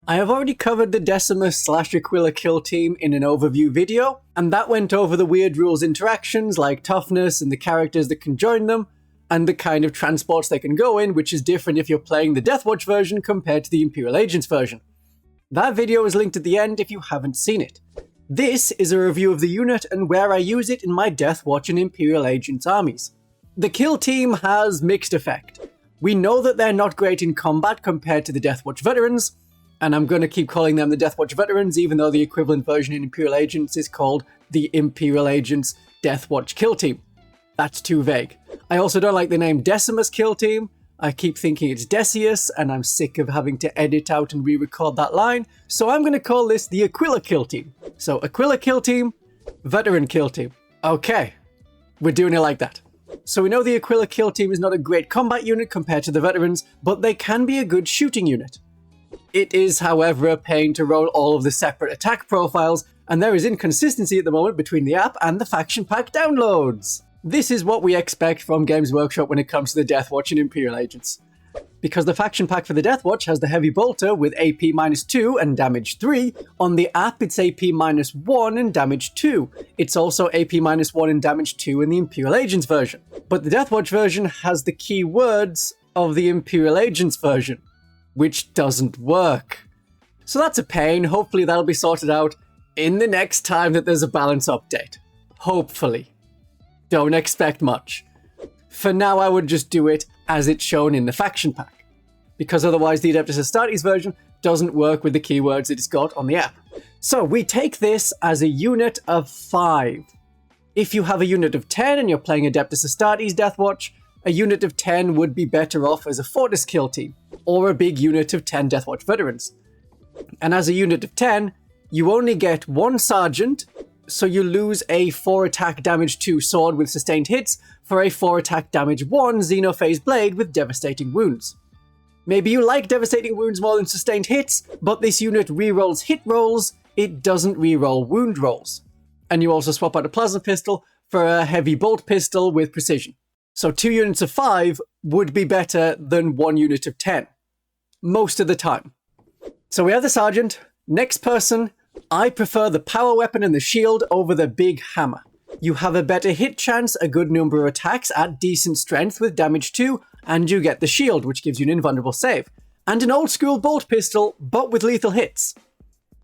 I have already covered the Decimus/Aquila kill team in an overview video, and that went over the weird rules interactions like toughness and the characters that can join them, and the kind of transports they can go in, which is different if you're playing the Deathwatch version compared to the Imperial Agents version. That video is linked at the end if you haven't seen it. This is a review of the unit and where I use it in my Deathwatch and Imperial Agents armies. The kill team has mixed effect. We know that they're not great in combat compared to the Deathwatch veterans, and I'm going to keep calling them the Deathwatch veterans even though the equivalent version in Imperial Agents is called the Imperial Agents Deathwatch Kill Team. That's too vague. I also don't like the name Decimus Kill Team. I keep thinking it's Decius, and I'm sick of having to edit out and re-record that line, so I'm going to call this the Aquila Kill Team. So Aquila Kill Team, Veteran Kill Team. Okay, we're doing it like that. So we know the Aquila Kill Team is not a great combat unit compared to the veterans, but they can be a good shooting unit. It is, however, a pain to roll all of the separate attack profiles, and there is inconsistency at the moment between the app and the faction pack downloads. This is what we expect from Games Workshop when it comes to the Deathwatch and Imperial Agents. Because the faction pack for the Deathwatch has the Heavy Bolter with AP -2 and damage 3, on the app it's AP -1 and damage 2. It's also AP -1 and damage 2 in the Imperial Agents version. But the Deathwatch version has the key words of the Imperial Agents version, which doesn't work. So that's a pain. Hopefully that'll be sorted out in the next time that there's a balance update. Hopefully. Don't expect much. For now, I would just do it as it's shown in the faction pack, because otherwise the Adeptus Astartes version doesn't work with the keywords that it's got on the app. So we take this as a unit of 5. If you have a unit of 10 and you're playing Adeptus Astartes Deathwatch, a unit of 10 would be better off as a Fortis kill team, or a big unit of 10 Deathwatch veterans. And as a unit of 10, you only get 1 sergeant, so you lose a 4 attack damage 2 sword with sustained hits for a 4 attack damage 1 Xenophase blade with devastating wounds. Maybe you like devastating wounds more than sustained hits, but this unit rerolls hit rolls, it doesn't reroll wound rolls. And you also swap out a plasma pistol for a heavy bolt pistol with precision. So 2 units of 5 would be better than 1 unit of 10. Most of the time. So we have the sergeant. Next person, I prefer the power weapon and the shield over the big hammer. You have a better hit chance, a good number of attacks at decent strength with damage 2, and you get the shield, which gives you an invulnerable save. And an old school bolt pistol, but with lethal hits.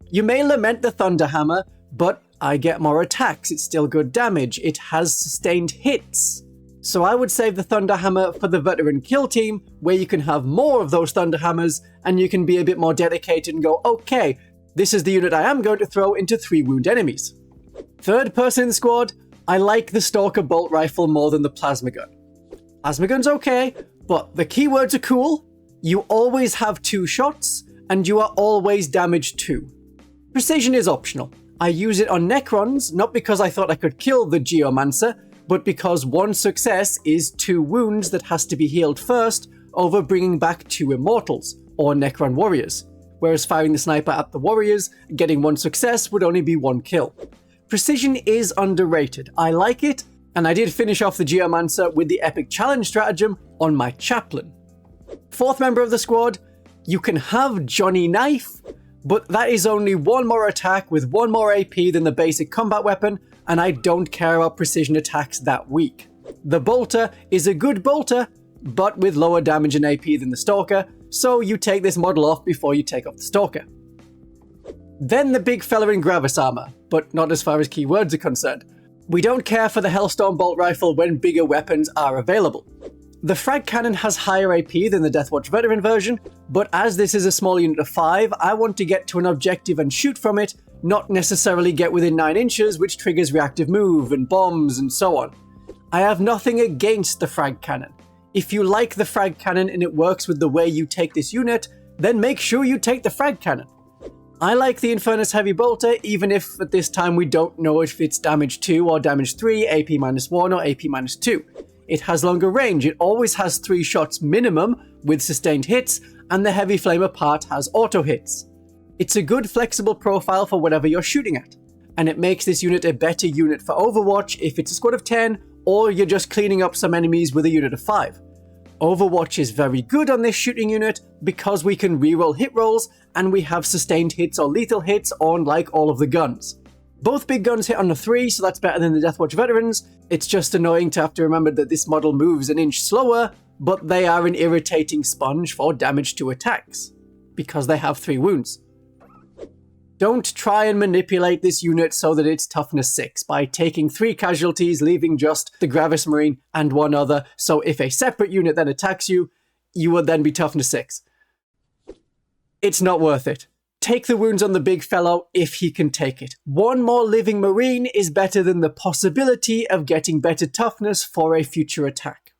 You may lament the thunder hammer, but I get more attacks, it's still good damage, it has sustained hits. So I would save the thunder hammer for the veteran kill team, where you can have more of those thunder hammers, and you can be a bit more dedicated and go, okay, this is the unit I am going to throw into 3 wound enemies. Third person in the squad, I like the Stalker bolt rifle more than the plasma gun. Plasma gun's okay, but the keywords are cool, you always have 2 shots, and you are always damage 2. Precision is optional. I use it on Necrons, not because I thought I could kill the Geomancer, but because 1 success is 2 wounds that has to be healed first over bringing back 2 Immortals, or Necron Warriors. Whereas firing the sniper at the warriors, getting 1 success would only be 1 kill. Precision is underrated. I like it, and I did finish off the Geomancer with the Epic Challenge stratagem on my Chaplain. 4th member of the squad, you can have Johnny Knife, but that is only 1 more attack with 1 more AP than the basic combat weapon, and I don't care about precision attacks that weak. The Bolter is a good Bolter, but with lower damage and AP than the Stalker, so you take this model off before you take off the Stalker. Then the big fella in Gravis armor, but not as far as keywords are concerned. We don't care for the Hellstorm bolt rifle when bigger weapons are available. The frag cannon has higher AP than the Deathwatch veteran version, but as this is a small unit of 5, I want to get to an objective and shoot from it, not necessarily get within 9 inches, which triggers reactive move and bombs and so on. I have nothing against the frag cannon. If you like the frag cannon and it works with the way you take this unit, then make sure you take the frag cannon. I like the Infernus Heavy Bolter, even if at this time we don't know if it's damage 2 or damage 3, AP -1 or AP -2. It has longer range, it always has 3 shots minimum with sustained hits, and the Heavy Flamer part has auto hits. It's a good flexible profile for whatever you're shooting at, and it makes this unit a better unit for Overwatch if it's a squad of 10, or you're just cleaning up some enemies with a unit of 5. Overwatch is very good on this shooting unit because we can reroll hit rolls and we have sustained hits or lethal hits on like all of the guns. Both big guns hit on the 3, so that's better than the Deathwatch veterans. It's just annoying to have to remember that this model moves an inch slower, but they are an irritating sponge for damage to attacks, because they have 3 wounds. Don't try and manipulate this unit so that it's toughness 6 by taking 3 casualties, leaving just the Gravis Marine and 1 other, so if a separate unit then attacks you, you would then be toughness 6. It's not worth it. Take the wounds on the big fellow if he can take it. 1 more living Marine is better than the possibility of getting better toughness for a future attack.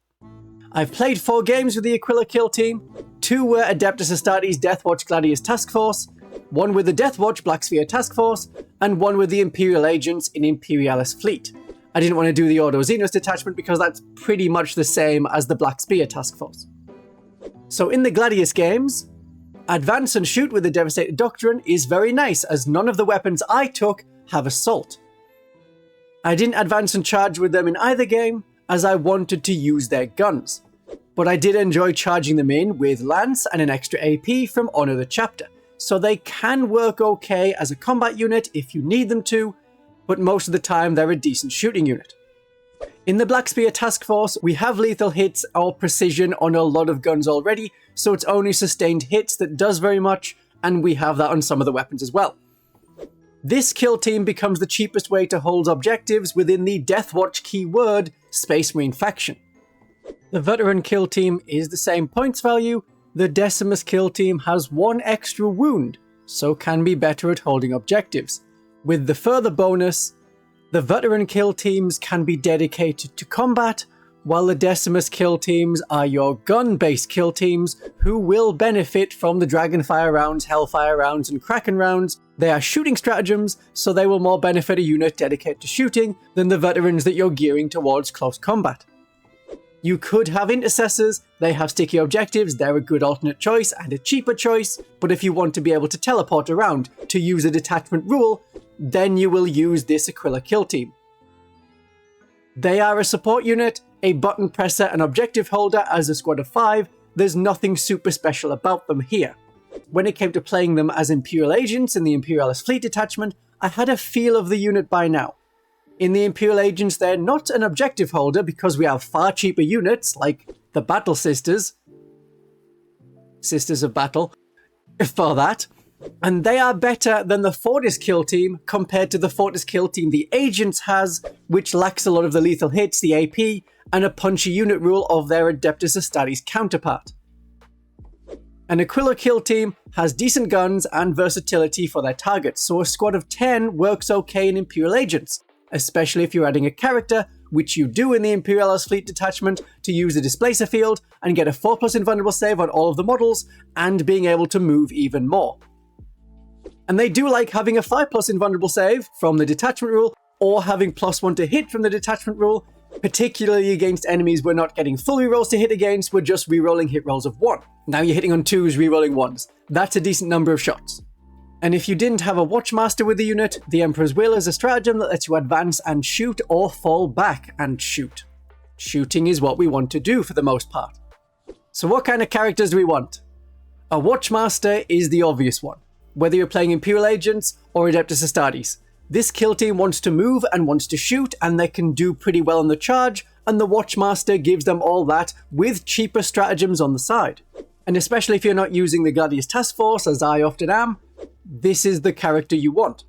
I've played 4 games with the Aquila Kill Team. 2 were Adeptus Astartes Deathwatch Gladius Task Force, 1 with the Deathwatch Black Sphere Task Force, and 1 with the Imperial agents in Imperialis fleet. I didn't want to do the Ordo Xenos detachment because that's pretty much the same as the Black Spear Task Force. So in the Gladius games, advance and shoot with the Devastated Doctrine is very nice, as none of the weapons I took have assault. I didn't advance and charge with them in either game, as I wanted to use their guns. But I did enjoy charging them in with Lance and an extra AP from Honor the Chapter, so they can work okay as a combat unit if you need them to, but most of the time they're a decent shooting unit. In the Black Spear Task Force, we have lethal hits or precision on a lot of guns already, so it's only sustained hits that does very much, and we have that on some of the weapons as well. This kill team becomes the cheapest way to hold objectives within the Deathwatch keyword Space Marine faction. The Veteran Kill Team is the same points value. The Decimus Kill Team has 1 extra wound, so can be better at holding objectives. With the further bonus, the Veteran Kill Teams can be dedicated to combat, while the Decimus Kill Teams are your gun-based kill teams who will benefit from the Dragonfire rounds, Hellfire rounds, and Kraken rounds. They are shooting stratagems, so they will more benefit a unit dedicated to shooting than the veterans that you're gearing towards close combat. You could have intercessors, they have sticky objectives, they're a good alternate choice and a cheaper choice, but if you want to be able to teleport around to use a detachment rule, then you will use this Aquila Kill Team. They are a support unit, a button presser and objective holder as a squad of 5, there's nothing super special about them here. When it came to playing them as Imperial agents in the Imperialis fleet detachment, I had a feel of the unit by now. In the Imperial agents, they're not an objective holder because we have far cheaper units like the Battle Sisters of Battle, for that. And they are better than the Fortis Kill Team compared to the Fortis Kill Team the Agents has, which lacks a lot of the lethal hits, the AP, and a punchy unit rule of their Adeptus Astartes counterpart. An Aquila Kill Team has decent guns and versatility for their targets, so a squad of 10 works okay in Imperial Agents, especially if you're adding a character, which you do in the Imperialis fleet detachment, to use the Displacer field and get a 4+ invulnerable save on all of the models, and being able to move even more. And they do like having a 5+ invulnerable save from the detachment rule, or having +1 to hit from the detachment rule, particularly against enemies we're not getting full rerolls to hit against, we're just rerolling hit rolls of 1. Now you're hitting on 2s, rerolling 1s. That's a decent number of shots. And if you didn't have a Watchmaster with the unit, the Emperor's Will is a stratagem that lets you advance and shoot or fall back and shoot. Shooting is what we want to do for the most part. So what kind of characters do we want? A Watchmaster is the obvious one, whether you're playing Imperial Agents or Adeptus Astartes. This kill team wants to move and wants to shoot, and they can do pretty well on the charge, and the Watchmaster gives them all that with cheaper stratagems on the side. And especially if you're not using the Gladius Task Force, as I often am, this is the character you want.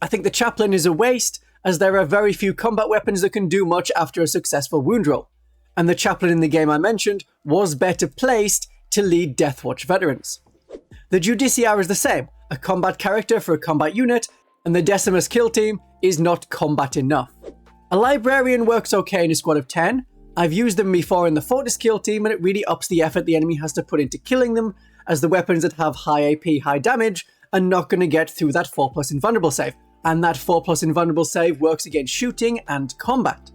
I think the Chaplain is a waste, as there are very few combat weapons that can do much after a successful wound roll, and the Chaplain in the game I mentioned was better placed to lead Deathwatch veterans. The Judiciar is the same, a combat character for a combat unit, and the Decimus Kill Team is not combat enough. A Librarian works okay in a squad of 10. I've used them before in the Fortis Kill Team, and it really ups the effort the enemy has to put into killing them, as the weapons that have high AP, high damage, are not going to get through that 4+ invulnerable save, and that 4+ invulnerable save works against shooting and combat.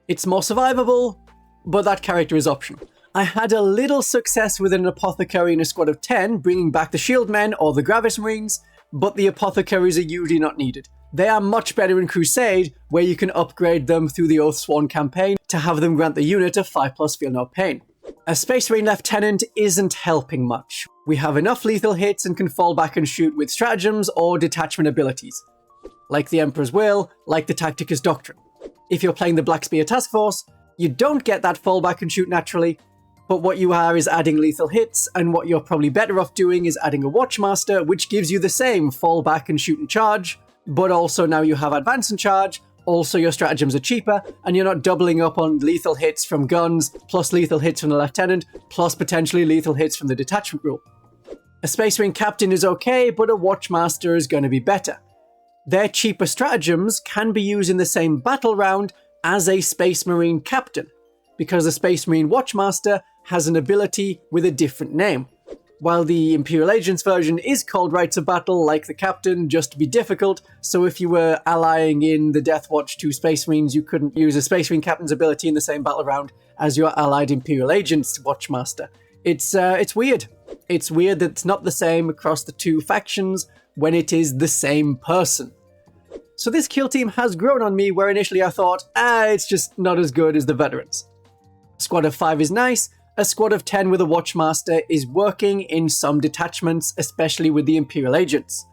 It's more survivable, but that character is optional. I had a little success with an Apothecary in a squad of 10, bringing back the Shieldmen or the Gravis Marines, but the Apothecaries are usually not needed. They are much better in Crusade, where you can upgrade them through the Oathsworn campaign to have them grant the unit a 5+ Feel No Pain. A Space Marine Lieutenant isn't helping much. We have enough lethal hits and can fall back and shoot with stratagems or detachment abilities. Like the Emperor's Will, like the Tacticus Doctrine. If you're playing the Black Spear Task Force, you don't get that fall back and shoot naturally, but what you are is adding lethal hits, and what you're probably better off doing is adding a Watchmaster, which gives you the same fall back and shoot and charge, but also now you have advance and charge, also your stratagems are cheaper, and you're not doubling up on lethal hits from guns, plus lethal hits from the Lieutenant, plus potentially lethal hits from the detachment rule. A Space Marine Captain is okay, but a Watchmaster is going to be better. Their cheaper stratagems can be used in the same battle round as a Space Marine Captain, because the Space Marine Watchmaster has an ability with a different name. While the Imperial Agents version is called Rites of Battle, like the Captain, just to be difficult, so if you were allying in the Deathwatch to Space Marines, you couldn't use a Space Marine Captain's ability in the same battle round as your allied Imperial Agents Watchmaster. It's weird. It's weird that it's not the same across the two factions when it is the same person. So this kill team has grown on me, where initially I thought, it's just not as good as the veterans. A squad of 5 is nice. A squad of 10 with a Watchmaster is working in some detachments, especially with the Imperial Agents.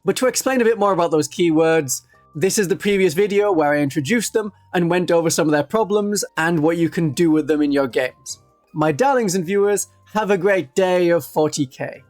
But to explain a bit more about those keywords, this is the previous video where I introduced them and went over some of their problems and what you can do with them in your games. My darlings and viewers, have a great day of 40k.